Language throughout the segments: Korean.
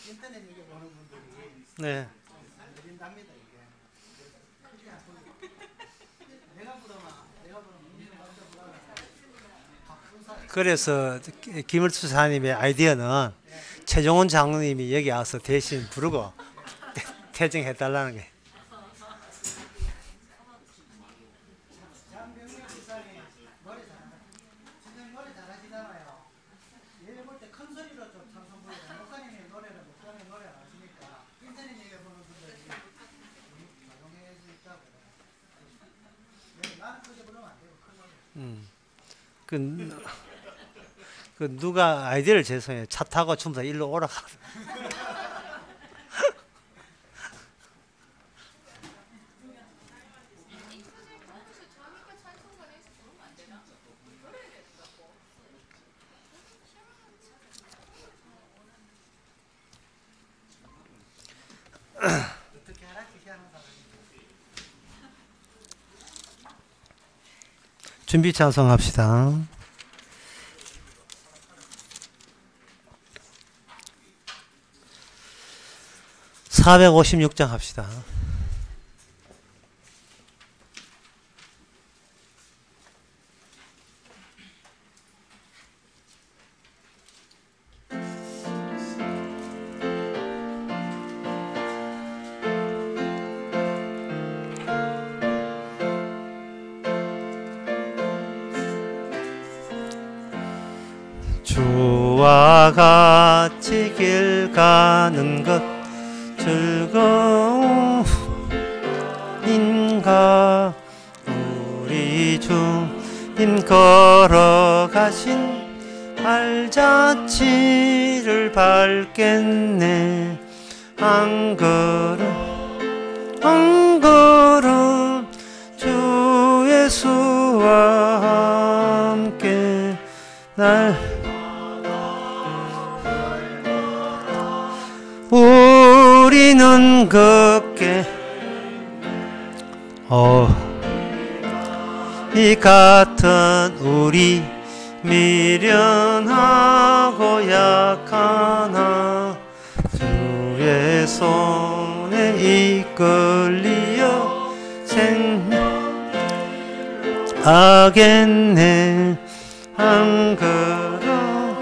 인터넷 얘기 보는 분들이 네. 안 들린답니다 이게. 내가 부르면 그래서 김을수 사님의 아이디어는 최종원 장로님이 여기 와서 대신 부르고 퇴정해 달라는 게. 장병렬 지사님 노래 잘한다. 지금 노래 잘하시잖아요. 예배 볼 때 큰 소리로 좀 찬송 부르고 목사님의 노래를 목사님 노래 안 하시니까 인터넷 예배 보는 분들이 조용해 있다고. 나는 크게 부르면 안 되고 큰 노래. 그 누가 아이디어를 제공해 차 타고 춤사 일로 오라가. 어떻게 하라 하는 사람이. 준비 찬송합시다. 456장 합시다. 주와 같이 길 가는 것 즐거움인가. 우리 주님 걸어가신 발자취를 밟겠네. 한 걸음 한 걸음 주 예수와 함께 날 우리는 걷게 이 같은 우리 미련하고 약하나 주의 손에 이끌리어 생하겠네. 한 걸음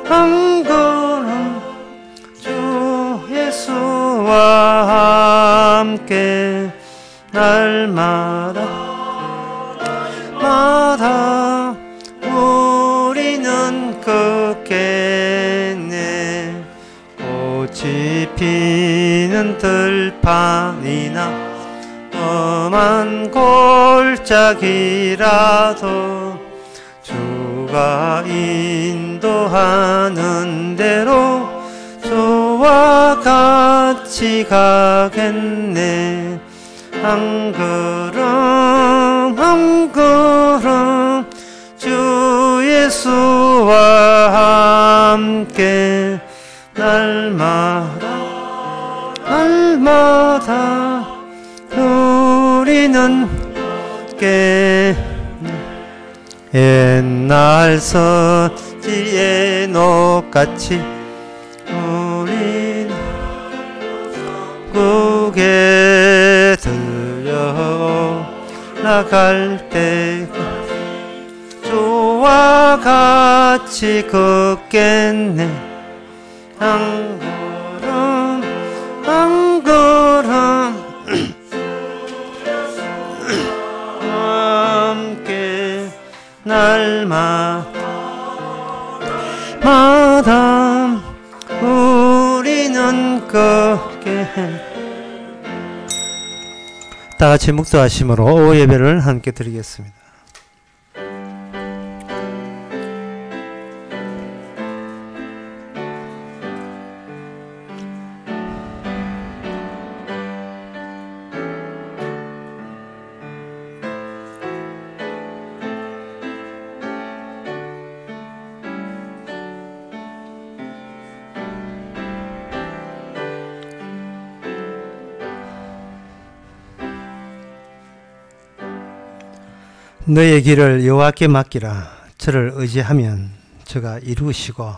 한 걸음 주 예수와 함께 날마다 우리는 걷겠네. 꽃이 피는 들판이나 험한 골짜기라도 주가 인도하는 대로 주와 같이 가겠네. 한 걸음 한 걸음 주 예수와 함께 날마다 우리는 옛날 선지의 녹같이 우린 국에 들려 나갈 때가 주와 같이 걷겠네. 한 걸음 한 걸음 함께 날마다 우리는 걷게. 다 같이 묵도하심으로 오후 예배를 함께 드리겠습니다. 너의 길을 여호와께 맡기라. 저를 의지하면 저가 이루시고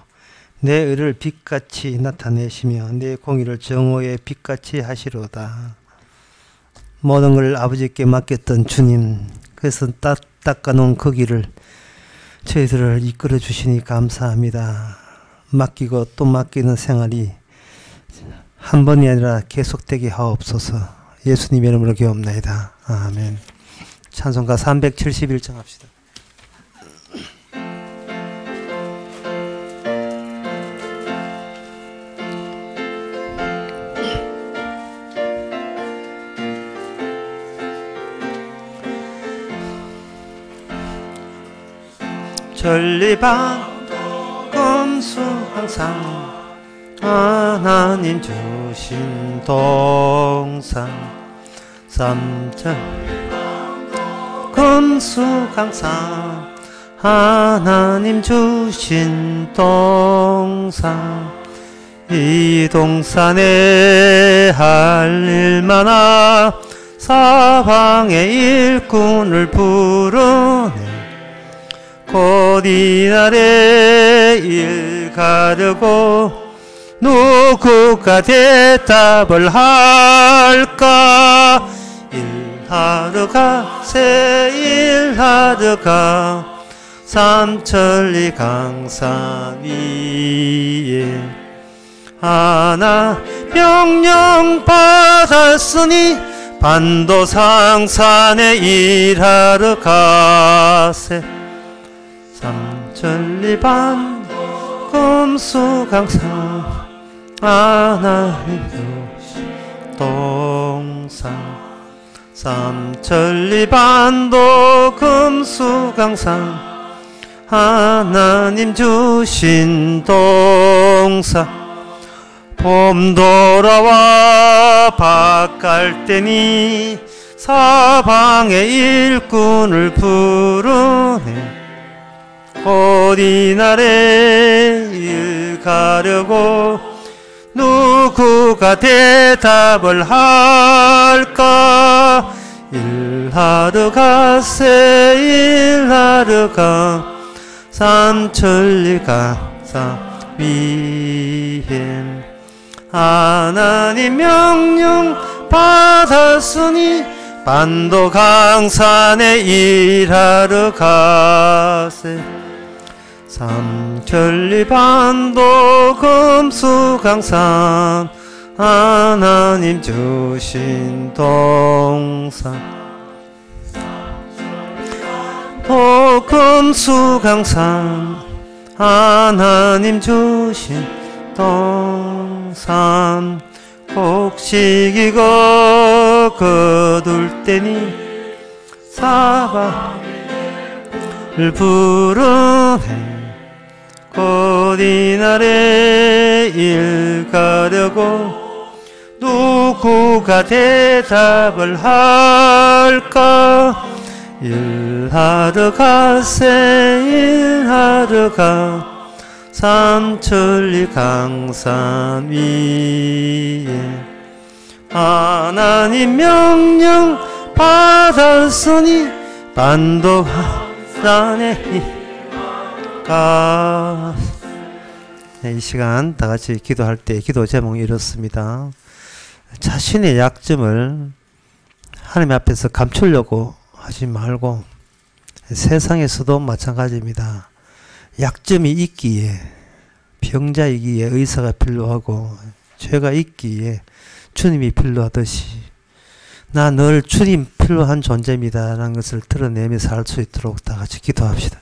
내 의를 빛같이 나타내시며 내 공의를 정오의 빛같이 하시로다. 모든 걸 아버지께 맡겼던 주님, 그래서 닦아놓은 그 길을 저희들을 이끌어 주시니 감사합니다. 맡기고 또 맡기는 생활이 한 번이 아니라 계속되게 하옵소서. 예수님의 이름으로 기도합나이다. 아멘. 찬송가 371장 합시다. 전리반도 금수 항상 하나님 주신 동산 삼천 금수 항상 하나님 주신 동산 이 동산에 할 일 많아 사방의 일꾼을 부르네 곧 이날에 일 가르고 누구가 대답을 할까 일하러 가세 일하러 가 삼천리 강산 위에 하나 명령 받았으니 반도상산에 일하러 가세 삼천리 반도 금수강산 하나님 주신 동산 삼천리 반도 금수강산 하나님 주신 동산 봄 돌아와 밭갈 때니 사방의 일꾼을 부르네 곧 이날에 일 가려고 누구가 대답을 할까 일하러 가세 일하러 가 삼천리 강산 위에 하나님 명령 받았으니 반도 강산에 일하러 가세 삼천리 반도 금수강산 하나님 주신 동산 도 금수강산 하나님 주신 동산 곡식이고 거둘 때니 사방을 부르네 곧 이날에 일 가려고 누구가 대답을 할까 일하러 가세 일하러 가 삼천리 강산 위에 하나님 명령 받았으니 반도 강산에 이 시간 다 같이 기도할 때 기도 제목이 이렇습니다. 자신의 약점을 하나님 앞에서 감추려고 하지 말고 세상에서도 마찬가지입니다. 약점이 있기에 병자이기에 의사가 필요하고 죄가 있기에 주님이 필요하듯이 나 늘 주님 필요한 존재입니다 라는 것을 드러내면서 살 수 있도록 다 같이 기도합시다.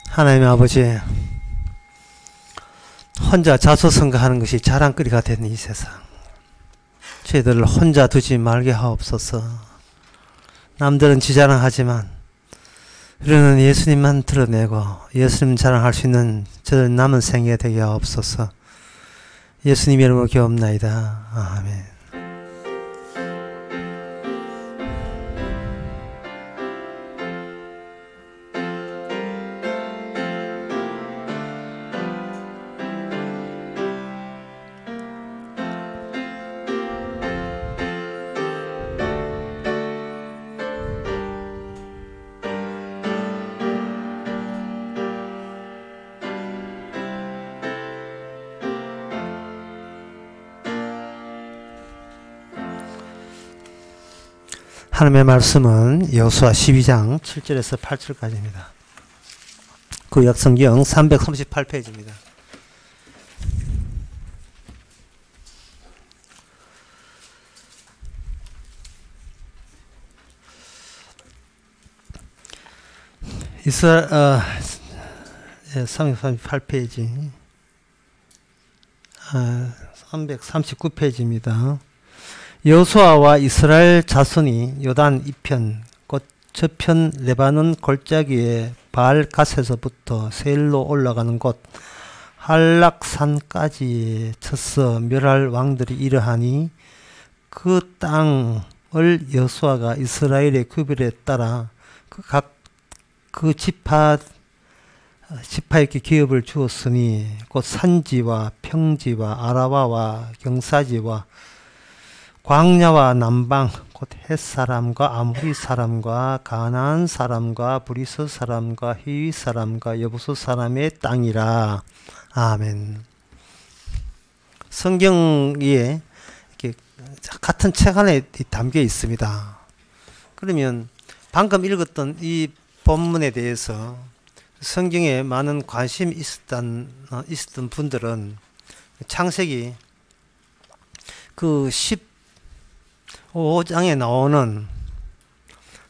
하나님 아버지, 혼자 자수성가하는 것이 자랑거리가 된 이 세상, 저희들을 혼자 두지 말게 하옵소서. 남들은 지자랑하지만 우리는 예수님만 드러내고 예수님 자랑할 수 있는 저 남은 생애 되게 하옵소서. 예수님 이름으로 기도합나이다. 아멘. 하나님의 말씀은 여호수아 12장 7절에서 8절까지입니다. 구약성경 338페이지입니다. 이스라엘 338페이지 339페이지입니다. 여호수아와 이스라엘 자손이 요단 이편 곧 저편 레바논 골짜기에 바알갓에서부터 세일로 올라가는 곳 한락산까지 쳐서 멸할 왕들이 이러하니 그 땅을 여호수아가 이스라엘의 구별에 따라 그 지파에게 기업을 주었으니 곧 산지와 평지와 아라바와 경사지와 광야와 남방 곧 헷사람과 아모리 사람과 가나안 사람과 브리스 사람과 히위 사람과 여부스 사람의 땅이라. 아멘. 성경에 이렇게 같은 책 안에 담겨 있습니다. 그러면 방금 읽었던 이 본문에 대해서 성경에 많은 관심이 있었던 분들은 창세기 그 15장에 나오는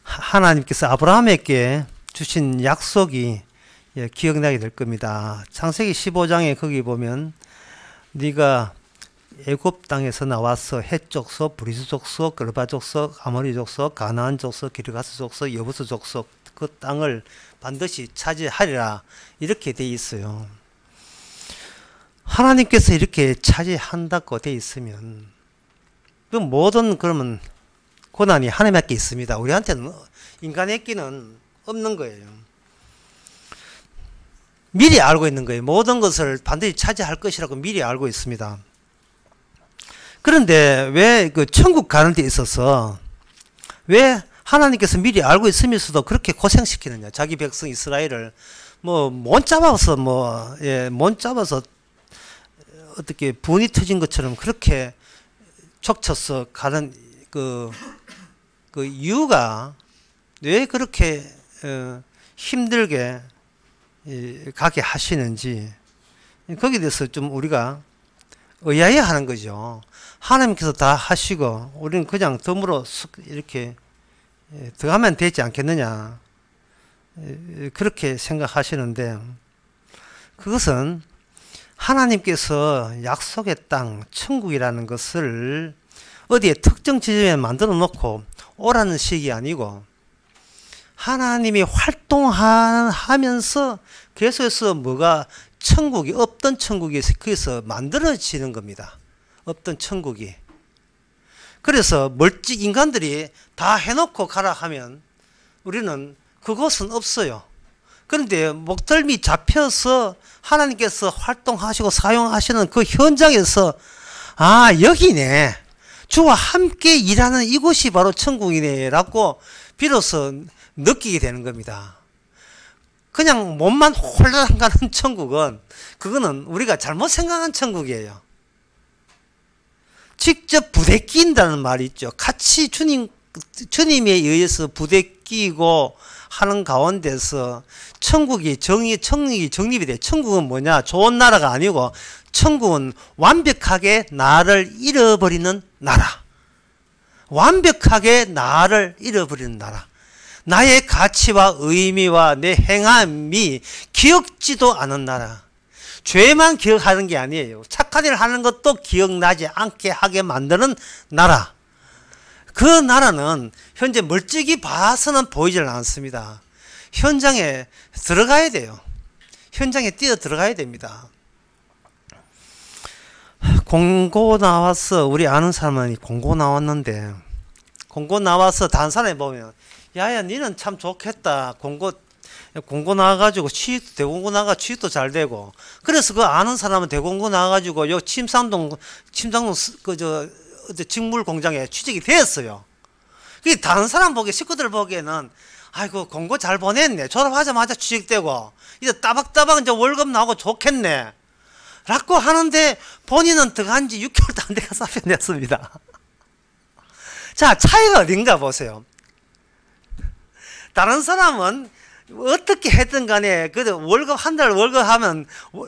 하나님께서 아브라함에게 주신 약속이 기억나게 될 겁니다. 창세기 15장에 거기 보면 네가 애굽 땅에서 나와서 헷 족속, 브리스 족속, 그르바 족속, 아모리 족속, 가나안 족속, 기르가스 족속, 여부스 족속 그 땅을 반드시 차지하리라 이렇게 돼 있어요. 하나님께서 이렇게 차지한다고 돼 있으면 그 모든 그러면 고난이 하나님께 있습니다. 우리한테는 인간에게는 없는 거예요. 미리 알고 있는 거예요. 모든 것을 반드시 차지할 것이라고 미리 알고 있습니다. 그런데 왜 그 천국 가는 데 있어서 왜 하나님께서 미리 알고 있으면서도 그렇게 고생시키느냐? 자기 백성 이스라엘을 못 잡아서 어떻게 분이 터진 것처럼 그렇게 촉쳐서 가는 그 이유가 왜 그렇게 힘들게 가게 하시는지 거기에 대해서 좀 우리가 의아해하는 거죠. 하나님께서 다 하시고 우리는 그냥 덤으로 이렇게 들어가면 되지 않겠느냐 그렇게 생각하시는데 그것은 하나님께서 약속의 땅 천국이라는 것을 어디에 특정 지점에 만들어 놓고 오라는 식이 아니고 하나님이 활동하면서 계속해서 뭐가 천국이 없던 천국이 거기서 만들어지는 겁니다. 없던 천국이. 그래서 멀찍 인간들이 다 해놓고 가라 하면 우리는 그곳은 없어요. 그런데 목덜미 잡혀서 하나님께서 활동하시고 사용하시는 그 현장에서 아 여기네 주와 함께 일하는 이곳이 바로 천국이네 라고 비로소 느끼게 되는 겁니다. 그냥 몸만 홀랑 가는 천국은 그거는 우리가 잘못 생각한 천국이에요. 직접 부대낀다는 말이 있죠. 같이 주님에 의해서 부대끼고 하는 가운데서 천국이 정립이 돼. 천국은 뭐냐? 좋은 나라가 아니고 천국은 완벽하게 나를 잃어버리는 나라. 완벽하게 나를 잃어버리는 나라. 나의 가치와 의미와 내 행함이 기억지도 않은 나라. 죄만 기억하는 게 아니에요. 착한 일을 하는 것도 기억나지 않게 하게 만드는 나라. 그 나라는 현재 멀찍이 봐서는 보이질 않습니다. 현장에 들어가야 돼요. 현장에 뛰어 들어가야 됩니다. 공고 나왔어. 우리 아는 사람은 공고 나왔는데, 공고 나와서 다른 사람이 보면, 야야, 니는 참 좋겠다. 공고 나와가지고 대공고 나가 취직도 잘 되고, 그래서 그 아는 사람은 대공고 나와가지고 요 침상동 직물 공장에 취직이 되었어요. 그 다른 사람 보기에, 식구들 보기에는 아이고 공고 잘 보냈네. 졸업하자마자 취직되고 이제 따박따박 이제 월급 나오고 좋겠네. 라고 하는데 본인은 들어간 지 6개월도 안 돼가 사표냈습니다. 자, 차이가 어딘가 보세요. 다른 사람은 어떻게 했든 간에 그 월급 한 달 월급 하면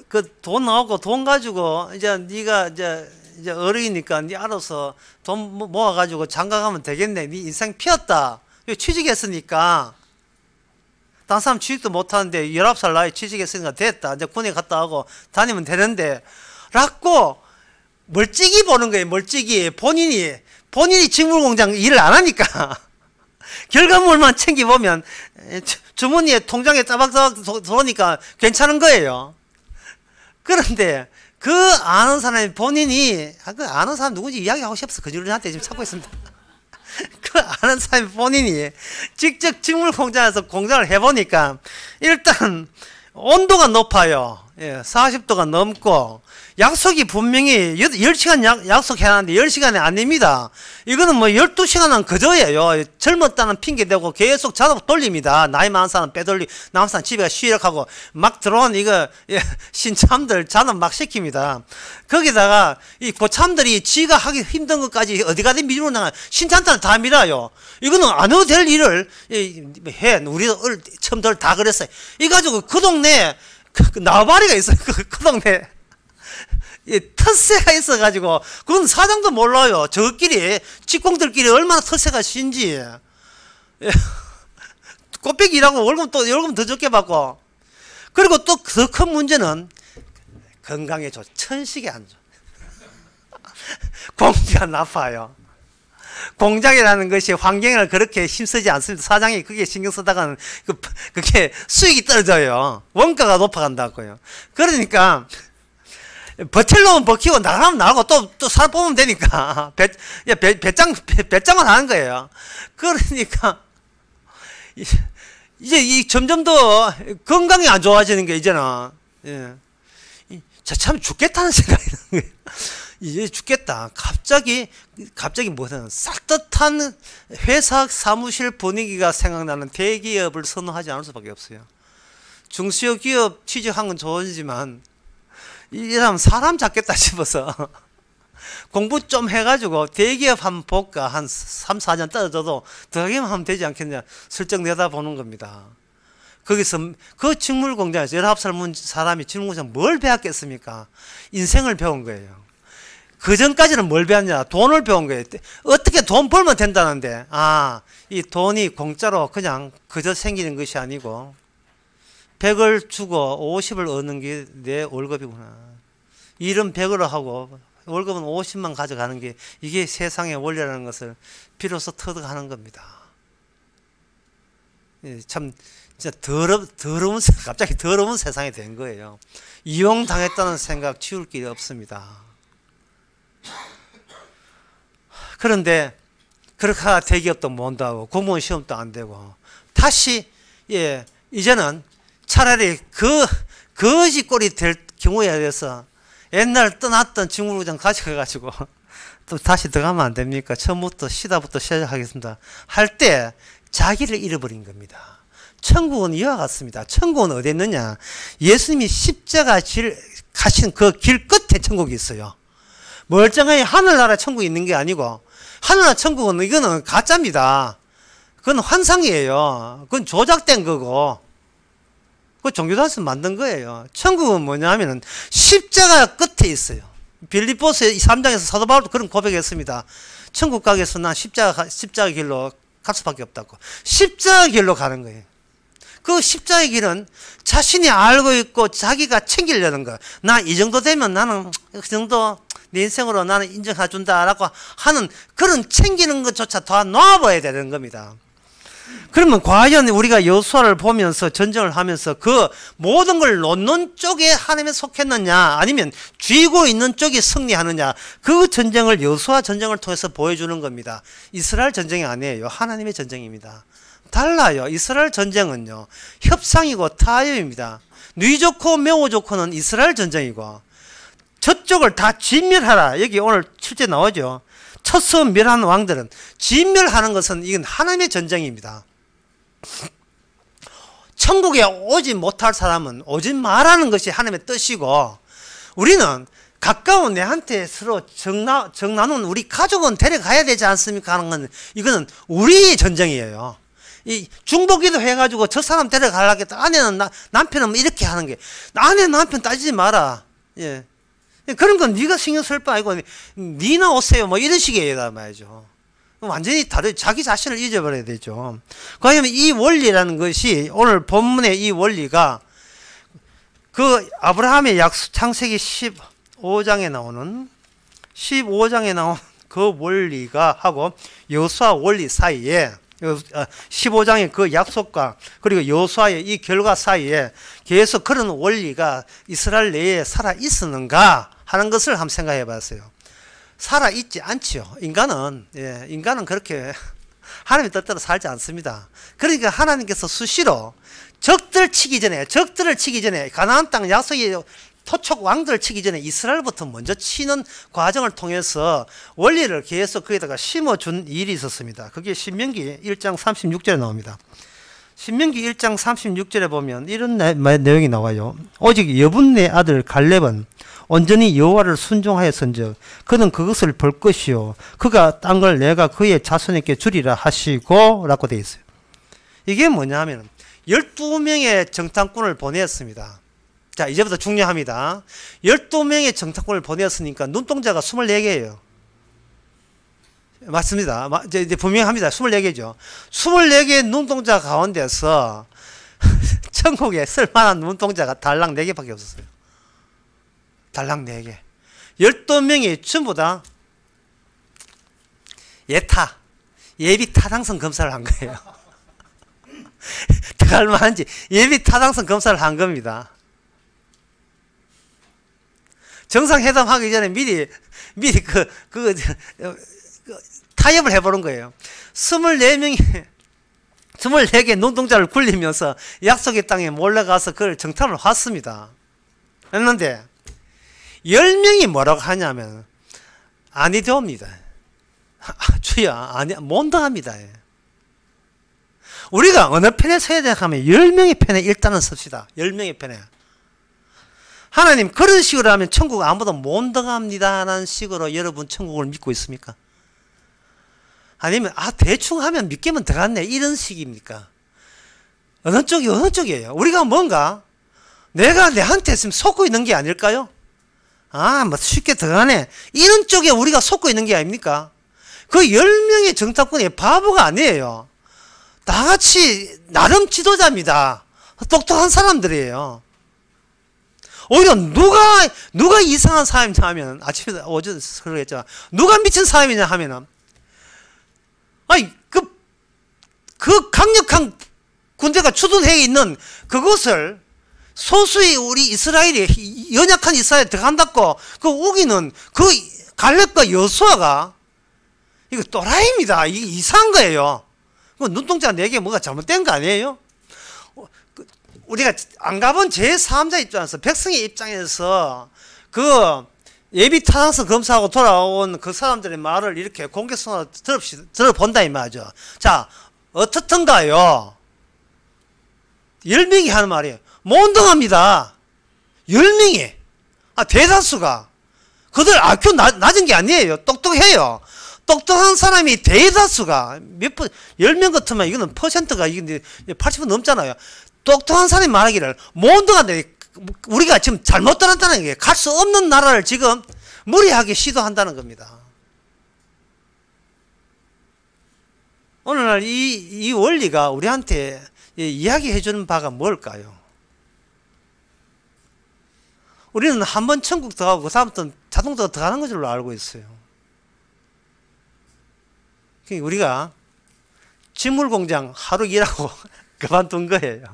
그 돈 나오고 돈 가지고 이제 네가 이제 어른이니까 네 알아서 돈 모아가지고 장가 가면 되겠네. 네 인생 피었다. 취직했으니까. 다른 사람 취직도 못하는데 19살 나이 취직했으니까 됐다. 이제 군에 갔다 하고 다니면 되는데 라고 멀찍이 보는 거예요. 멀찍이. 본인이 직물공장 일을 안 하니까 결과물만 챙겨보면 주머니에 통장에 따박따박 들어오니까 괜찮은 거예요. 그런데 그 아는 사람이 본인이 그 아는 사람 누군지 이야기하고 싶어서 그들한테 지금 찾고 있습니다. 그 아는 사람이 본인이 직접 직물공장에서 공장을 해보니까 일단 온도가 높아요. 40도가 넘고 약속이 분명히 10시간 약속해놨는데 10시간이 아닙니다. 이거는 뭐 12시간은 그저예요. 젊었다는 핑계대고 계속 잔업 돌립니다. 나이 많은 사람 빼돌리, 남은 사람 집에 쉬락하고 막 들어온 이거 신참들 잔업 막 시킵니다. 거기다가 이 고참들이 지가 하기 힘든 것까지 어디 가든 미루고 나가 신참들은 다 밀어요. 이거는 안 해도 될 일을 해. 우리도 처음들 다 그랬어요. 이 가지고 그 동네에 나발이가 있어요. 그 동네. 텃세가 있어가지고, 그건 사장도 몰라요. 저끼리, 직공들끼리 얼마나 텃세가 신지. 꽃배기 일하고 월급 더 적게 받고. 그리고 또 더 큰 문제는 건강에 좋죠. 천식이 안 좋아. 공기가 나빠요. 공장이라는 것이 환경을 그렇게 힘쓰지 않습니다. 사장이 그게 신경 쓰다가는 그게 수익이 떨어져요. 원가가 높아간다고요. 그러니까 버틸려면 버티고 나가면 나가고 또 사람 뽑으면 되니까 배짱만 하는 거예요. 그러니까 이제 이 점점 더 건강이 안 좋아지는 게 이제는 참 죽겠다는 생각이 드는 거예요. 이제 죽겠다. 갑자기 무슨 쌀듯한 회사 사무실 분위기가 생각나는 대기업을 선호하지 않을 수밖에 없어요. 중소기업 취직한 건 좋으지만 이 사람 잡겠다 싶어서 공부 좀 해가지고 대기업 한번 볼까. 한 3, 4년 떨어져도 더하기만 하면 되지 않겠냐. 슬쩍 내다보는 겁니다. 거기서 그 직물공장에서 19살 사람이 직물공장 뭘 배웠겠습니까? 인생을 배운 거예요. 그 전까지는 뭘 배웠냐? 돈을 배운 거예요. 어떻게 돈 벌면 된다는데, 이 돈이 공짜로 그냥 그저 생기는 것이 아니고 100을 주고 50을 얻는 게 내 월급이구나. 일은 100으로 하고 월급은 50만 가져가는 게 이게 세상의 원리라는 것을 비로소 터득하는 겁니다. 참 진짜 갑자기 더러운 세상이 된 거예요. 이용당했다는 생각 치울 길이 없습니다. 그런데 그렇게 대기업도 못 하고 공무원 시험도 안 되고 다시 이제는 차라리 거지 꼴이 될 경우에 대해서 옛날 떠났던 직물공장 가져가가지고 또 다시 들어가면 안 됩니까? 처음부터 시다부터 시작하겠습니다. 할 때 자기를 잃어버린 겁니다. 천국은 이와 같습니다. 천국은 어디 있느냐? 예수님이 십자가 가신 그 길 끝에 천국이 있어요. 멀쩡하게 하늘나라 천국이 있는 게 아니고 하늘나라 천국은 이거는 가짜입니다. 그건 환상이에요. 그건 조작된 거고 그 종교단에서 만든 거예요. 천국은 뭐냐 하면은 십자가 끝에 있어요. 빌립보서 3장에서 사도 바울도 그런 고백했습니다. 천국 가기 위해서 난 십자가 길로 갈 수밖에 없다고. 십자가 길로 가는 거예요. 그 십자가의 길은 자신이 알고 있고 자기가 챙기려는 거예요. 나 이 정도 되면 나는 그 정도 내 인생으로 나는 인정해 준다라고 하는 그런 챙기는 것조차 다 놓아버려야 되는 겁니다. 그러면 과연 우리가 여호수아를 보면서 전쟁을 하면서 그 모든 걸 놓는 쪽에 하나님에 속했느냐 아니면 쥐고 있는 쪽이 승리하느냐 그 전쟁을 여호수아 전쟁을 통해서 보여주는 겁니다. 이스라엘 전쟁이 아니에요. 하나님의 전쟁입니다. 달라요. 이스라엘 전쟁은요 협상이고 타협입니다. 뉘 좋고 매우 좋고는 이스라엘 전쟁이고 저쪽을 다 진멸하라. 여기 오늘 실제 나오죠. 첫서 멸한 왕들은 진멸하는 것은 이건 하나님의 전쟁입니다. 천국에 오지 못할 사람은 오지 말라는 것이 하나님의 뜻이고 우리는 가까운 내한테 서로 정 나눈 우리 가족은 데려가야 되지 않습니까 하는 건 이거는 우리의 전쟁이에요. 이 중보기도 해가지고 저 사람 데려가려겠다. 아내는 남편은 이렇게 하는 게 아내 남편 따지지 마라. 예. 그런 건 네가 신경 쓸 바 아니고 니나 오세요 뭐 이런 식이에요 말이죠. 완전히 자기 자신을 잊어버려야 되죠. 그러면 이 원리라는 것이 오늘 본문의 이 원리가 그 아브라함의 약속 창세기 15장에 나오는 그 원리가 하고 여호수아 원리 사이에 15장의 그 약속과 그리고 여호수아의 이 결과 사이에 계속 그런 원리가 이스라엘 내에 살아 있었는가 하는 것을 한번 생각해 봤어요. 살아 있지 않지요. 인간은 그렇게 하나님의 뜻대로 살지 않습니다. 그러니까 하나님께서 수시로 적들을 치기 전에 가나안 땅 약속의 토촉 왕들을 치기 전에 이스라엘부터 먼저 치는 과정을 통해서 원리를 계속 거기다가 심어준 일이 있었습니다. 그게 신명기 1장 36절에 나옵니다. 신명기 1장 36절에 보면 이런 내용이 나와요. 오직 여분네 아들 갈렙은 온전히 여호와를 순종하였은즉 그는 그것을 볼 것이요 그가 딴 걸 내가 그의 자손에게 주리라 하시고 라고 되어 있어요. 이게 뭐냐 하면 12명의 정탐꾼을 보냈습니다. 자, 이제부터 중요합니다. 12명의 정탐꾼을 보냈으니까 눈동자가 24개예요. 맞습니다. 이제 분명합니다. 24개죠. 24개의 눈동자 가운데서 천국에 쓸만한 눈동자가 달랑 4개밖에 없었어요. 달랑 4개. 12명이 전부 다 예비 타당성 검사를 한 거예요. 들어갈 만한지 예비 타당성 검사를 한 겁니다. 정상회담 하기 전에 미리 타협을 해보는 거예요. 24개 눈동자를 굴리면서 약속의 땅에 몰래 가서 그걸 정탐을 했습니다. 했는데 10명이 뭐라고 하냐면 아니되옵니다. 주여 못 당합니다. 우리가 어느 편에 서야 되나 하면 10명의 편에 일단은 섭시다. 10명의 편에. 하나님 그런 식으로 하면 천국 아무도 못 당합니다 라는 식으로 여러분 천국을 믿고 있습니까? 아니면 대충 하면 믿기면 들어갔네 이런 식입니까? 어느 쪽이에요? 우리가 뭔가 내가 내한테 있으면 속고 있는 게 아닐까요? 뭐 쉽게 들어가네 이런 쪽에 우리가 속고 있는 게 아닙니까? 그 10명의 정탐꾼이 바보가 아니에요. 다같이 나름 지도자입니다. 똑똑한 사람들이에요. 오히려 누가 이상한 사람이냐 하면 아침에 어제 그러겠죠. 누가 미친 사람이냐 하면은 그 강력한 군대가 주둔해 있는 그곳을 소수의 우리 이스라엘이 연약한 이스라엘에 들어간다고 그 우기는 그 갈렙과 여호수아가 이거 또라이입니다. 이게 이상한 거예요. 눈동자 4개 뭐가 잘못된 거 아니에요? 우리가 안 가본 제3자 입장에서 백성의 입장에서 그 예비 타당성 검사하고 돌아온 그 사람들의 말을 이렇게 공개성으로 들어본다 이 말이죠. 자, 어떻든가요? 10명이 하는 말이에요. 못 당합니다. 10명이. 대다수가. 그들 IQ 낮은 게 아니에요. 똑똑해요. 똑똑한 사람이 대다수가 10명 같으면 이거는 퍼센트가 이게 80% 넘잖아요. 똑똑한 사람이 말하기를 못 당한데 우리가 지금 잘못 따랐다는 게 갈 수 없는 나라를 지금 무리하게 시도한다는 겁니다. 오늘날 이 원리가 우리한테 이야기해 주는 바가 뭘까요? 우리는 한번 천국 들어가고 그 다음부터는 자동차가 들어가는 것으로 알고 있어요. 우리가 직물 공장 하루 일하고 그만둔 거예요.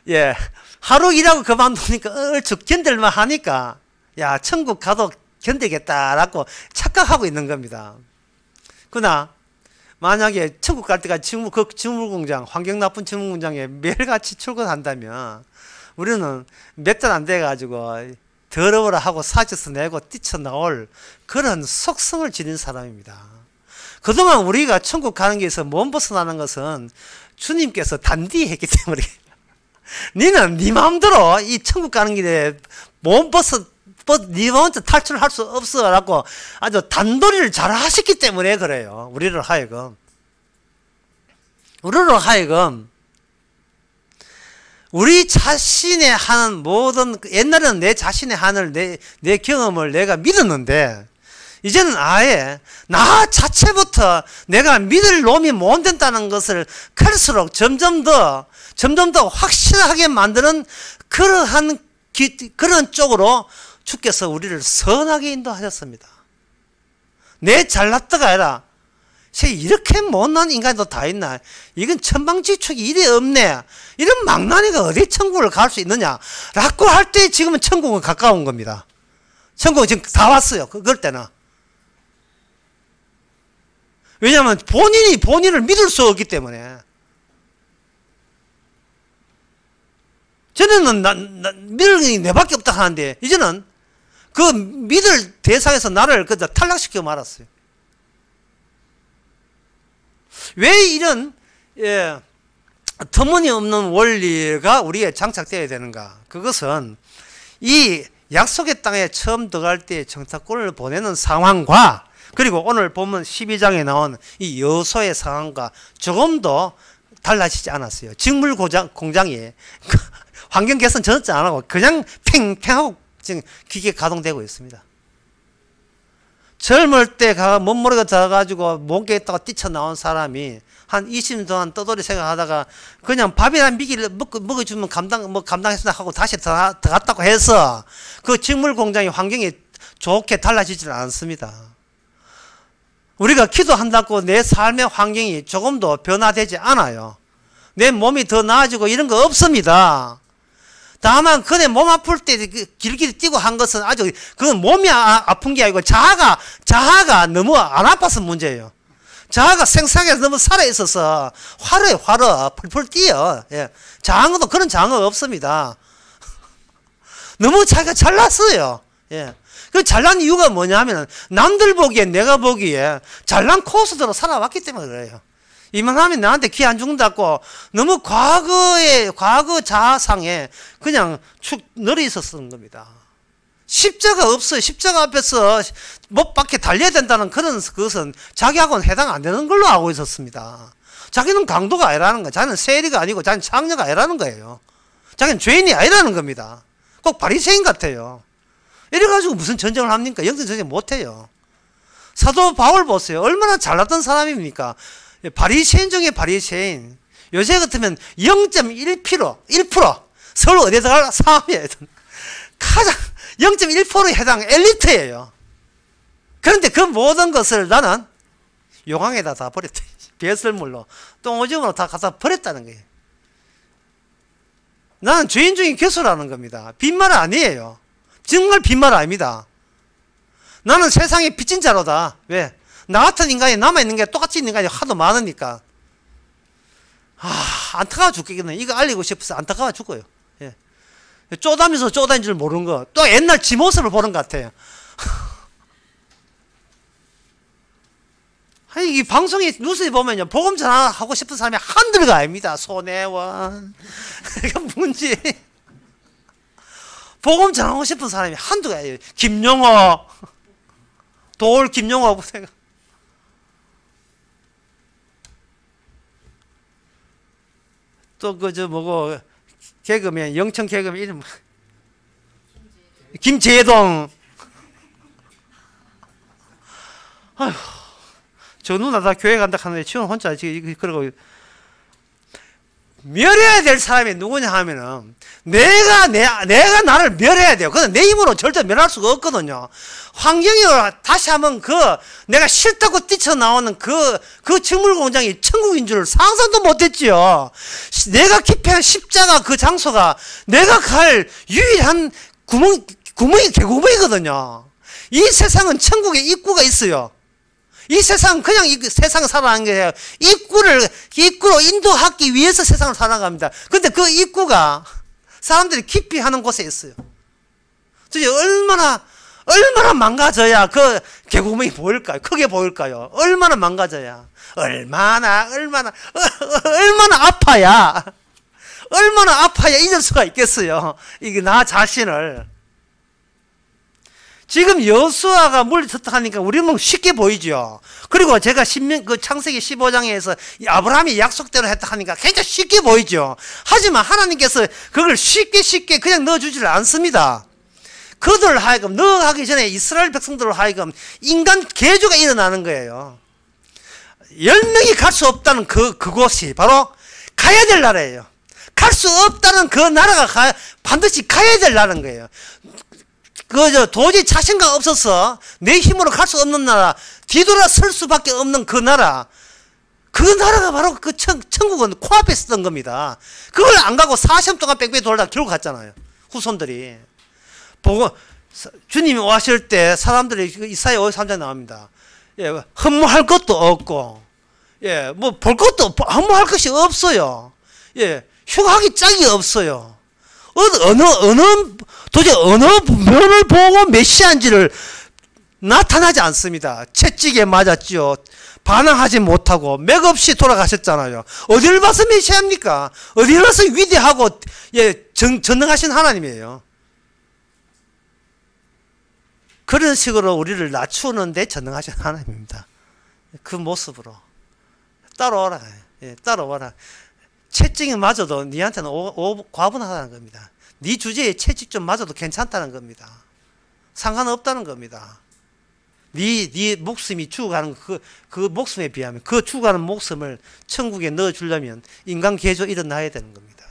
예, 하루 일하고 그만두니까 얼추 견딜만 하니까 야, 천국 가도 견디겠다라고 착각하고 있는 겁니다. 그러나 만약에 천국 갈 때까지 직물 공장, 환경 나쁜 직물 공장에 매일같이 출근한다면 우리는 몇 달 안 돼가지고 더러워라 하고 사져서 내고 뛰쳐나올 그런 속성을 지닌 사람입니다. 그동안 우리가 천국 가는 길에서 못 벗어나는 것은 주님께서 단디했기 때문에 니는 네 마음대로 이 천국 가는 길에 못 네 마음대로 탈출할 수 없어 라고 아주 단도리를 잘 하셨기 때문에 그래요. 우리를 하여금 우리 자신의 하는 모든, 옛날에는 내 자신의 하늘, 내 경험을 내가 믿었는데 이제는 아예 나 자체부터 내가 믿을 놈이 못 된다는 것을 클수록 점점 더 확실하게 만드는 그런 쪽으로 주께서 우리를 선하게 인도하셨습니다. 내 잘났다가 아니라 이렇게 못난 인간도 다 있나? 이건 천방지축이 이래 없네. 이런 망나니가 어디 천국을 갈 수 있느냐? 라고 할 때 지금은 천국은 가까운 겁니다. 천국은 지금 다 왔어요. 그럴 때는. 왜냐하면 본인이 본인을 믿을 수 없기 때문에. 전에는 믿을 게 내밖에 없다 하는데 이제는 그 믿을 대상에서 나를 탈락시켜 말았어요. 왜 이런 터무니없는 원리가 우리에 장착되어야 되는가? 그것은 이 약속의 땅에 처음 들어갈 때 정탐꾼을 보내는 상황과 그리고 오늘 보면 12장에 나온 이 여호수아의 상황과 조금도 달라지지 않았어요. 직물 공장이 환경 개선 전혀 안 하고 그냥 팽팽하고 지금 기계 가동되고 있습니다. 젊을 때 멋모르게 들어가지고 목에 있다가 뛰쳐나온 사람이 한 20년 동안 떠돌이 생각하다가 그냥 밥이나 미기를 먹어주면 감당했으나 하고 다시 들어갔다고 해서 그 직물 공장의 환경이 좋게 달라지지는 않습니다. 우리가 기도한다고 내 삶의 환경이 조금도 변화되지 않아요. 내 몸이 더 나아지고 이런 거 없습니다. 다만 그네 몸 아플 때 길길이 뛰고 한 것은 아주 그건 몸이 아픈 게 아니고 자아가 너무 안 아파서 문제예요. 자아가 생생하게 너무 살아있어서 화려해. 펄펄 뛰어. 예. 장어도 그런 장어가 없습니다. 너무 자기가 잘났어요. 예. 그 잘난 이유가 뭐냐 하면 남들 보기에 내가 보기에 잘난 코스대로 살아왔기 때문에 그래요. 이만하면 나한테 기 안 죽는다고 너무 과거 자아상에 그냥 축 늘어 있었던 겁니다. 십자가 없어요. 십자가 앞에서 못 밖에 달려야 된다는 그것은 자기하고는 해당 안 되는 걸로 알고 있었습니다. 자기는 강도가 아니라는 거예요. 자기는 세리가 아니고 자기는 창녀가 아니라는 거예요. 자기는 죄인이 아니라는 겁니다. 꼭 바리새인 같아요. 이래가지고 무슨 전쟁을 합니까? 영적 전쟁 못해요. 사도 바울 보세요. 얼마나 잘났던 사람입니까? 바리새인 중에 바리새인. 요새 같으면 0.1% 서울 어디에 들어갈 사람이에요. 가장 0.1%에 해당 엘리트예요. 그런데 그 모든 것을 나는 용왕에다 다 버렸다. 배설물로 똥오줌으로 다 갖다 버렸다는 거예요. 나는 죄인 중에 괴수라는 겁니다. 빈말 아니에요. 정말 빈말 아닙니다. 나는 세상에 빚진 자로다. 왜? 나 같은 인간이 남아있는 게 똑같이 있는 인간이 하도 많으니까 안타까워 죽겠네. 이거 알리고 싶어서 안타까워 죽어요. 예. 쪼다면서 쪼다닌 줄 모르는 거. 또 옛날 지 모습을 보는 것 같아요. 아니, 이 방송에 뉴스에 보면요, 복음 전하고 싶은 사람이 한둘가 아닙니다. 손혜원 이거 뭔지 복음 전하고 싶은 사람이 한두가 아니에요. 김용호 돌 김용호 보세요. 또 뭐고 개그맨 영천 개그맨 이름 김재동. 아휴, 저 누나 다 교회 간다 하는데 지금 혼자 지금 그러고 멸해야 될 사람이 누구냐 하면은 내가 나를 멸해야 돼요. 그건 내 힘으로 절대 멸할 수가 없거든요. 환경으로 다시 한번 내가 싫다고 뛰쳐나오는 그 식물 공장이 천국인 줄 상상도 못했지요. 내가 기피한 십자가 그 장소가 내가 갈 유일한 개구멍이거든요. 이 세상은 천국에 입구가 있어요. 이 세상은 그냥 세상을 살아가는 게 아니라 입구로 인도하기 위해서 세상을 살아갑니다. 근데 그 입구가 사람들이 깊이 하는 곳에 있어요. 도대체 얼마나 망가져야 그 개구멍이 보일까요? 크게 보일까요? 얼마나 망가져야? 얼마나 아파야 잊을 수가 있겠어요. 이게 나 자신을. 지금 여호수아가 물리 터득하니까 우리는 쉽게 보이죠. 그리고 제가 창세기 15장에서 아브라함이 약속대로 했다 하니까 굉장히 쉽게 보이죠. 하지만 하나님께서 그걸 쉽게 그냥 넣어주지를 않습니다. 그들 하여금 넣어가기 전에 이스라엘 백성들로 하여금 인간 계주가 일어나는 거예요. 10명이 갈 수 없다는 그곳이 바로 가야 될 나라예요. 갈 수 없다는 그 나라가 반드시 가야 될 나라인 거예요. 도저히 자신감 없어서 내 힘으로 갈 수 없는 나라, 뒤돌아 설 수밖에 없는 그 나라가 바로 그 천국은 코앞에 있었던 겁니다. 그걸 안 가고 40년 동안 뺑뺑이 돌다 결국 갔잖아요. 후손들이. 보고, 주님이 오실 때 사람들이 이사야 53장 나옵니다. 예, 흠모할 것도 없고, 예, 뭐 볼 것도, 흠모할 것이 없어요. 예, 휴가하기 짝이 없어요. 도대체 어느 면을 보고 메시아인지를 나타나지 않습니다. 채찍에 맞았지요. 반항하지 못하고 맥없이 돌아가셨잖아요. 어디를 봐서 메시아입니까? 어디를 봐서 위대하고 전능하신 하나님이에요. 그런 식으로 우리를 낮추는데 전능하신 하나님입니다. 그 모습으로 따라오라. 예, 따라오라. 채찍이 맞아도 니한테는 과분하다는 겁니다. 네 주제에 채찍 좀 맞아도 괜찮다는 겁니다. 상관없다는 겁니다. 네 목숨이 죽어가는 그 목숨에 비하면 그 죽어가는 목숨을 천국에 넣어주려면 인간 개조 일어나야 되는 겁니다.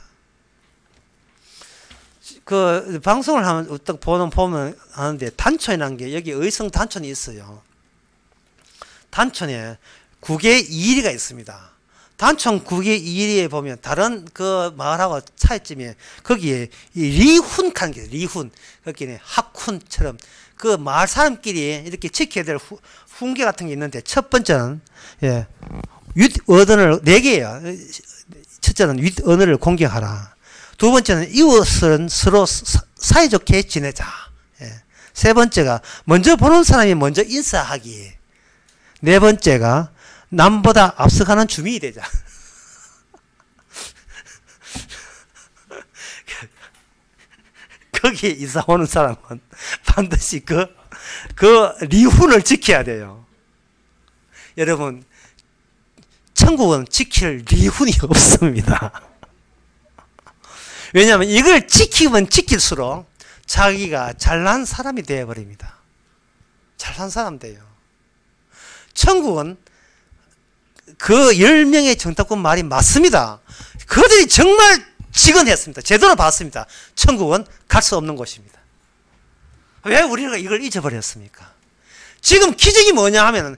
그 방송을 하면 딱 보면 하는데 단촌이라는 게 여기 의성 단촌이 있어요. 단촌에 국외 2리가 있습니다. 단촌 국외 2리에 보면 다른 그 마을하고 차이점이 거기에 리훈칸 게 리훈 거기는 학훈처럼 그 마을 사람끼리 이렇게 지켜야 될 훈계 같은 게 있는데 첫 번째는 윗언어를 4개예요. 첫째는 윗언어를 공경하라. 두 번째는 이웃은 서로 사이좋게 지내자. 세 번째가 먼저 보는 사람이 먼저 인사하기. 네 번째가 남보다 앞서가는 주민이 되자. 거기에 이사 오는 사람은 반드시 그 리훈을 지켜야 돼요. 여러분, 천국은 지킬 리훈이 없습니다. 왜냐하면 이걸 지키면 지킬수록 자기가 잘난 사람이 되어버립니다. 잘난 사람 돼요. 천국은 그 10명의 정탐꾼 말이 맞습니다. 그들이 정말 직언했습니다. 제대로 봤습니다. 천국은 갈 수 없는 곳입니다. 왜 우리가 이걸 잊어버렸습니까? 지금 기적이 뭐냐 하면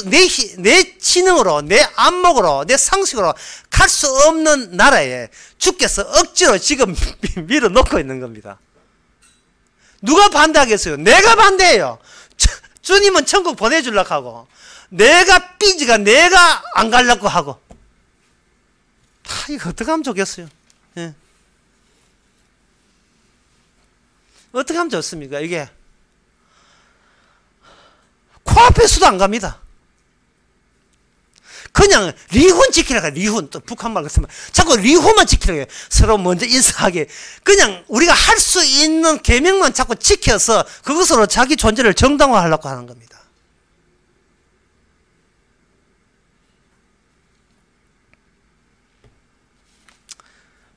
내 지능으로, 내 안목으로, 내 상식으로 갈 수 없는 나라에 주께서 억지로 지금 밀어놓고 있는 겁니다. 누가 반대하겠어요? 내가 반대해요. 주님은 천국 보내주려고 하고 내가 내가 안 가려고 하고. 이거 어떻게 하면 좋겠어요? 예. 어떻게 하면 좋습니까? 이게 코앞에서도 안 갑니다. 그냥 리훈 지키라고 해요. 리훈. 또 북한말 같으면 자꾸 리훈만 지키라고 해요. 서로 먼저 인사하게. 그냥 우리가 할 수 있는 계명만 자꾸 지켜서 그것으로 자기 존재를 정당화하려고 하는 겁니다.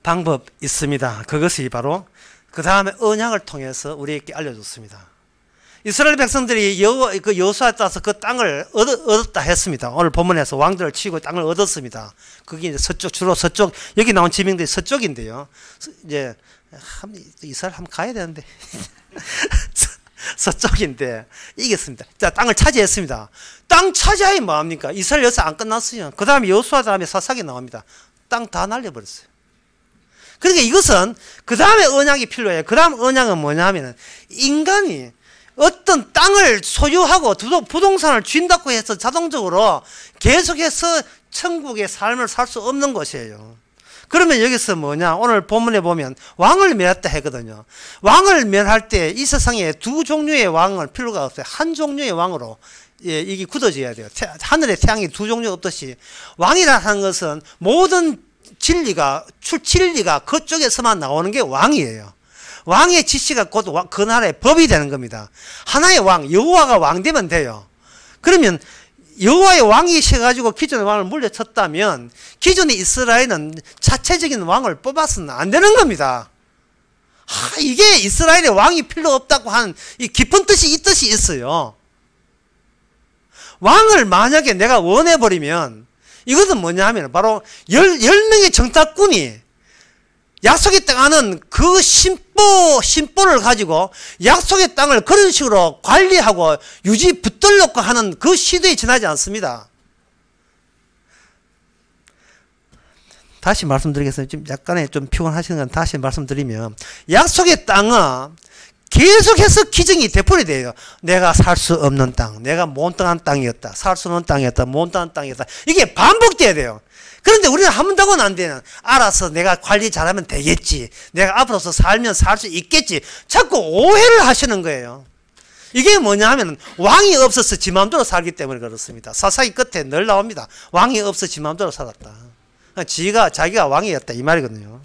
방법 있습니다. 그것이 바로 그 다음에 언약을 통해서 우리에게 알려줬습니다. 이스라엘 백성들이 그 여호수아에 따라서 그 땅을 얻었다 했습니다. 오늘 본문에서 왕들을 치고 땅을 얻었습니다. 그게 이제 서쪽, 주로 서쪽, 여기 나온 지명들이 서쪽인데요. 이제 이스라엘 한번 가야 되는데 서쪽인데 이겼습니다. 자, 땅을 차지했습니다. 땅 차지하면 뭐합니까? 이스라엘 역사 안 끝났어요. 그 다음에 여호수아 다음에 사사기 나옵니다. 땅 다 날려버렸어요. 그러니까 이것은 그 다음에 언약이 필요해요. 그 다음 언약은 뭐냐 하면 인간이 어떤 땅을 소유하고 부동산을 쥔다고 해서 자동적으로 계속해서 천국의 삶을 살 수 없는 것이에요. 그러면 여기서 뭐냐, 오늘 본문에 보면 왕을 멸했다 했거든요. 왕을 멸할 때 이 세상에 두 종류의 왕을 필요가 없어요. 한 종류의 왕으로 이게 굳어져야 돼요. 하늘에 태양이 두 종류 없듯이 왕이라는 것은 모든 진리가 그쪽에서만 나오는 게 왕이에요. 왕의 지시가 곧 그 나라의 법이 되는 겁니다. 하나의 왕, 여호와가 왕 되면 돼요. 그러면 여호와의 왕이셔가지고 기존의 왕을 물려쳤다면 기존의 이스라엘은 자체적인 왕을 뽑아서는 안 되는 겁니다. 이게 이스라엘의 왕이 필요 없다고 하는 이 깊은 뜻이 이 뜻이 있어요. 왕을 만약에 내가 원해버리면 이것은 뭐냐 하면 바로 10명의 정탐꾼이 약속의 땅 하는 그 심보를 가지고 약속의 땅을 그런 식으로 관리하고 붙들려고 하는 그 시대에 지나지 않습니다. 다시 말씀드리겠습니다. 좀 약간의 좀 피곤하시는 건 다시 말씀드리면 약속의 땅은 계속해서 기증이 되풀이 돼요. 내가 살 수 없는 땅, 내가 몬땅한 땅이었다, 살 수 없는 땅이었다, 몬땅한 땅이었다. 이게 반복돼야 돼요. 그런데 우리는 한 번다고는 안 되는, 알아서 내가 관리 잘하면 되겠지, 내가 앞으로서 살면 살 수 있겠지, 자꾸 오해를 하시는 거예요. 이게 뭐냐 하면 왕이 없어서 지 마음대로 살기 때문에 그렇습니다. 사사기 끝에 늘 나옵니다. 왕이 없어 지 마음대로 살았다. 자기가 왕이었다 이 말이거든요.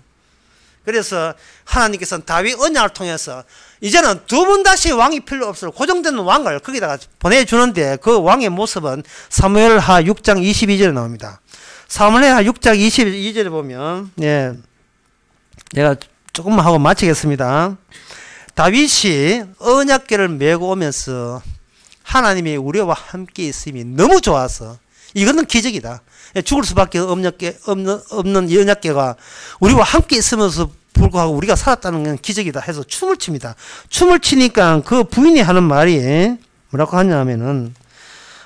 그래서 하나님께서는 다윗 언약을 통해서 이제는 두 번 다시 왕이 필요 없어요. 고정된 왕을 거기다가 보내주는데 그 왕의 모습은 사무엘하 6장 22절에 나옵니다. 사무엘하 6장 22절에 보면, 예, 제가 조금만 하고 마치겠습니다. 다윗이 언약궤를 메고 오면서 하나님이 우리와 함께 있음이 너무 좋아서, 이거는 기적이다. 죽을 수밖에 없는 이 언약궤가 우리와 함께 있으면서 불구하고 우리가 살았다는 건 기적이다 해서 춤을 춥니다. 춤을 추니까 그 부인이 하는 말이 뭐라고 하냐면은,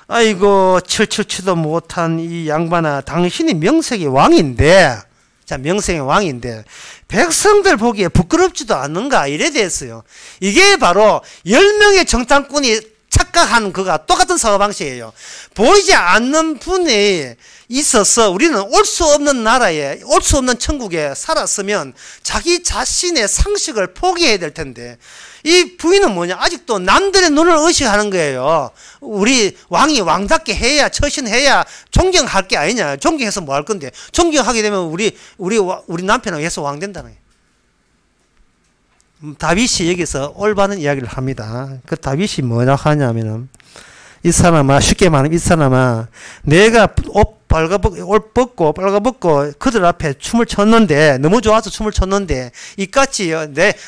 아이고 철철 추도 못한 이 양반아, 당신이 명색의 왕인데, 자, 명색의 왕인데 백성들 보기에 부끄럽지도 않는가, 이래 됐어요. 이게 바로 10명의 정탐꾼이 착각한 그가 똑같은 사고방식이에요. 보이지 않는 분이 있어서 우리는 올 수 없는 나라에, 올 수 없는 천국에 살았으면 자기 자신의 상식을 포기해야 될 텐데, 이 부인은 뭐냐, 아직도 남들의 눈을 의식하는 거예요. 우리 왕이 왕답게 해야, 처신해야 존경할 게 아니냐. 존경해서 뭐 할 건데, 존경하게 되면 우리 남편은 해서 왕 된다는 거예요. 다윗이 여기서 올바른 이야기를 합니다. 그 다윗이 뭐라 하냐면은, 이 사람아, 쉽게 말하면 이 사람아, 내가 옷 빨가벗고 그들 앞에 춤을 췄는데, 너무 좋아서 춤을 췄는데, 이같이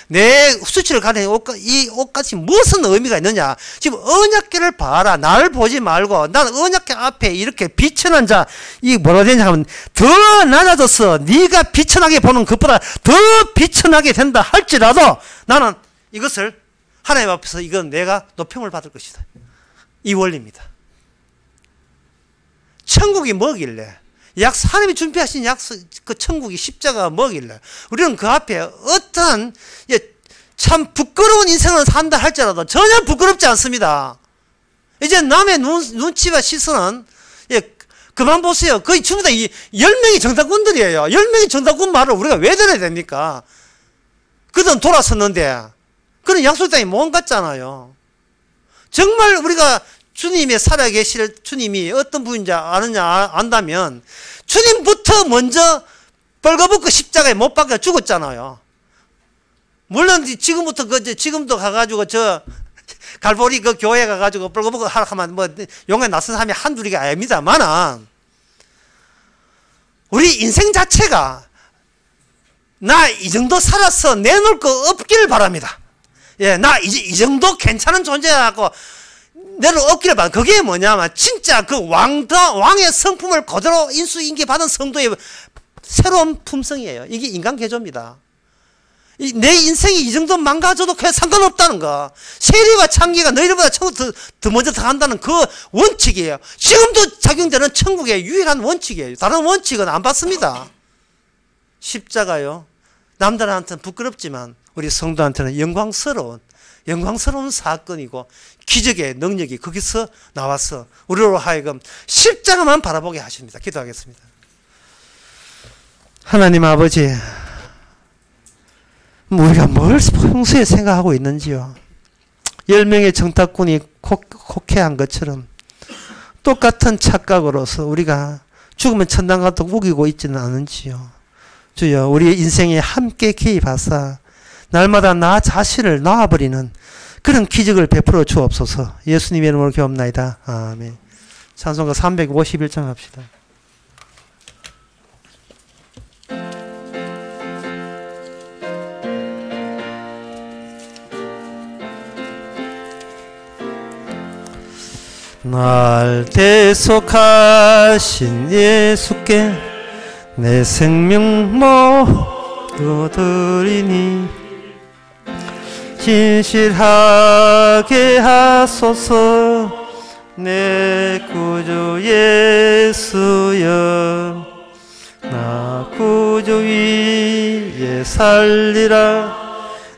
내 수치를 가리는 이 옷같이 무슨 의미가 있느냐. 지금 언약궤를 봐라. 나를 보지 말고, 나는 언약궤 앞에 이렇게 비천한 자, 이 뭐라 되냐 하면, 더 낮아져서 네가 비천하게 보는 것보다 더 비천하게 된다 할지라도 나는 이것을 하나님 앞에서 이건 내가 노평을 받을 것이다. 이 원리입니다. 천국이 뭐길래, 하나님이 준비하신 그 천국이 십자가가 뭐길래 우리는 그 앞에 어떠한 참 부끄러운 인생을 산다 할지라도 전혀 부끄럽지 않습니다. 이제 남의 눈치와 시선은 그만 보세요. 거의 전부 다 10명의 정탐꾼들이에요. 10명의 정탐꾼 말을 우리가 왜 들어야 됩니까? 그들은 돌아섰는데 그런 약속의 땅이 못 갔잖아요. 정말 우리가 주님의 살아계실 주님이 어떤 분인지 안다면 주님부터 먼저 벌거벗고 십자가에 못 박혀 죽었잖아요. 물론 지금도 가가지고 갈보리 그 교회 가가지고 벌거벗고 하라 하면 뭐 용에 나선 사람이 한둘이가 아닙니다만은, 우리 인생 자체가 나 이 정도 살아서 내놓을 거 없기를 바랍니다. 예, 나 이 정도 괜찮은 존재라고 내를 어깨를 봐. 그게 뭐냐면 진짜 그 왕의 성품을 그대로 인수인계받은 성도의 새로운 품성이에요. 이게 인간 개조입니다. 내 인생이 이 정도 망가져도 그냥 상관없다는 거. 세리와 창기가 너희들보다 천국 더 먼저 들어간다는 그 원칙이에요. 지금도 작용되는 천국의 유일한 원칙이에요. 다른 원칙은 안 받습니다. 십자가요. 남들한테는 부끄럽지만 우리 성도한테는 영광스러운 사건이고 기적의 능력이 거기서 나와서 우리로 하여금 십자가만 바라보게 하십니다. 기도하겠습니다. 하나님 아버지, 우리가 뭘 평소에 생각하고 있는지요. 10명의 정탐꾼이 혹해한 것처럼 똑같은 착각으로서 우리가 죽으면 천당 가도 우기고 있지는 않은지요. 주여, 우리의 인생에 함께 개입하사 날마다 나 자신을 놔버리는 그런 기적을 베풀어 주옵소서. 예수님의 이름으로 기도합나이다. 아멘. 찬송가 351장 합시다. 날 대속하신 예수께 내 생명 모두 드리니 진실하게 하소서. 내 구주 예수여, 나 구주 위에 살리라.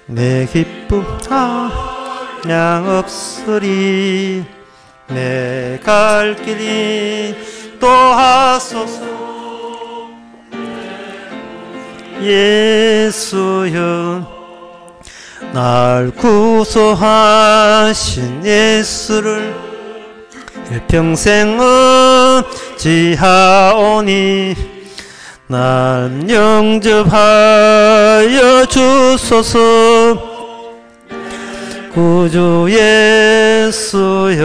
내 기쁨 한량 없으리. 내 갈 길이 또 하소서. 예수여, 날 구속하신 예수를 일평생 의지하오니 날 영접하여 주소서. 구주 예수여,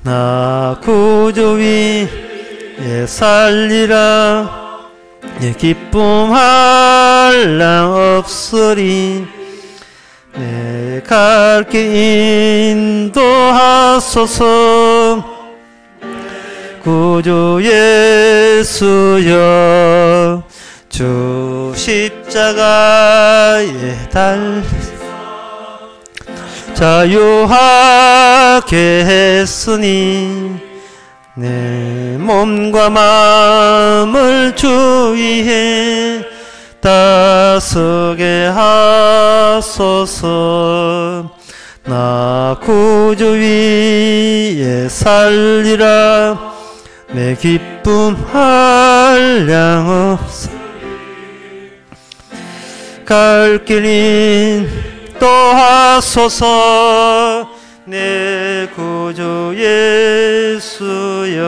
나 구주 위에 살리라. 내 기쁨 한량 없으리. 내 갈 길 인도하소서. 구주 예수여, 주 십자가에 자유하게 했으니 내 몸과 마음을 주 위에 다스게 하소서. 나 구주 위에 살리라. 내 기쁨 한량 없어. 갈 길인 또 하소서. 내 구주 예수여.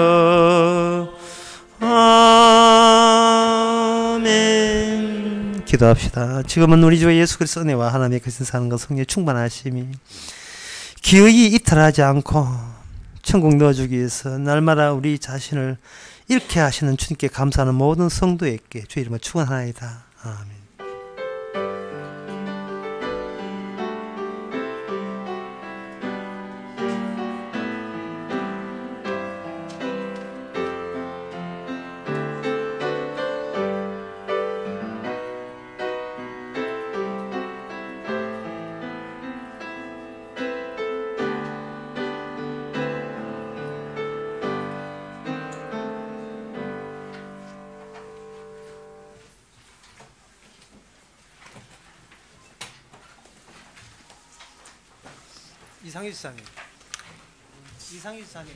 아멘. 기도합시다. 지금은 우리 주 예수 그리스도 은혜와 하나님의 크신 사랑과 성령의 충만하심이 기어이 이탈하지 않고 천국 넣어주기 위해서 날마다 우리 자신을 잃게 하시는 주님께 감사하는 모든 성도에게 주의 이름으로 축원하나이다. 아멘. 이상유 지사님.